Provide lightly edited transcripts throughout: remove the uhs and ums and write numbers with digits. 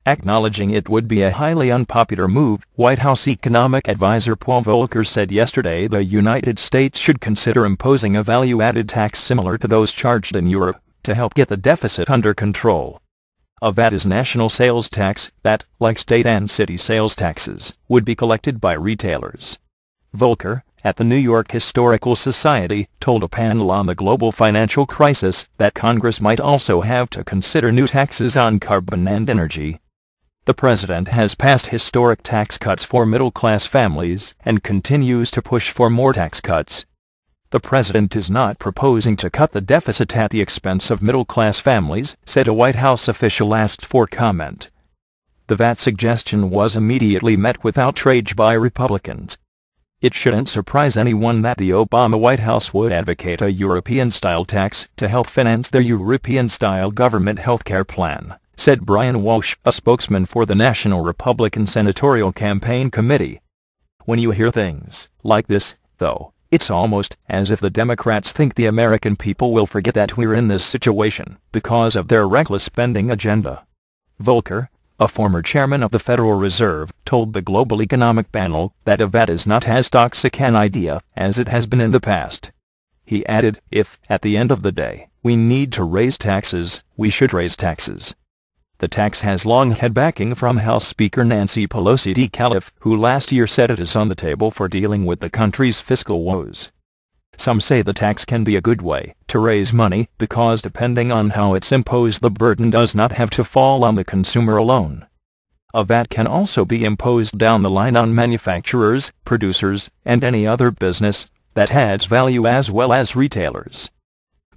Acknowledging it would be a highly unpopular move, White House economic advisor Paul Volcker said yesterday the United States should consider imposing a value-added tax similar to those charged in Europe, to help get the deficit under control. A VAT is national sales tax that, like state and city sales taxes, would be collected by retailers. Volcker, at the New York Historical Society, told a panel on the global financial crisis that Congress might also have to consider new taxes on carbon and energy. The president has passed historic tax cuts for middle-class families and continues to push for more tax cuts. The president is not proposing to cut the deficit at the expense of middle-class families, said a White House official asked for comment. The VAT suggestion was immediately met with outrage by Republicans. It shouldn't surprise anyone that the Obama White House would advocate a European-style tax to help finance their European-style government health care plan, said Brian Walsh, a spokesman for the National Republican Senatorial Campaign Committee. When you hear things like this, though, it's almost as if the Democrats think the American people will forget that we're in this situation because of their reckless spending agenda. Volcker, a former chairman of the Federal Reserve, told the Global Economic Panel that a VAT is not as toxic an idea as it has been in the past. He added, if, at the end of the day, we need to raise taxes, we should raise taxes. The tax has long had backing from House Speaker Nancy Pelosi DeCalif, who last year said it is on the table for dealing with the country's fiscal woes. Some say the tax can be a good way to raise money because depending on how it's imposed the burden does not have to fall on the consumer alone. A VAT can also be imposed down the line on manufacturers, producers, and any other business that adds value as well as retailers.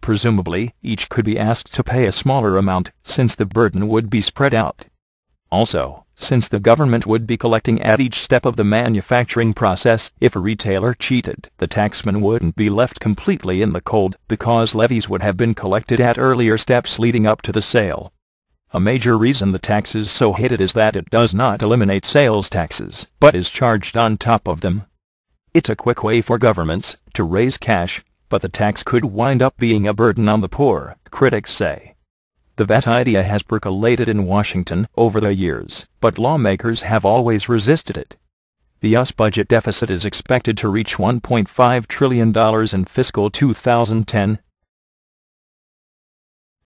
Presumably, each could be asked to pay a smaller amount, since the burden would be spread out. Also, since the government would be collecting at each step of the manufacturing process, if a retailer cheated, the taxman wouldn't be left completely in the cold, because levies would have been collected at earlier steps leading up to the sale. A major reason the tax is so hated is that it does not eliminate sales taxes, but is charged on top of them. It's a quick way for governments to raise cash, but the tax could wind up being a burden on the poor, critics say. The VAT idea has percolated in Washington over the years, but lawmakers have always resisted it. The U.S. budget deficit is expected to reach $1.5 trillion in fiscal 2010,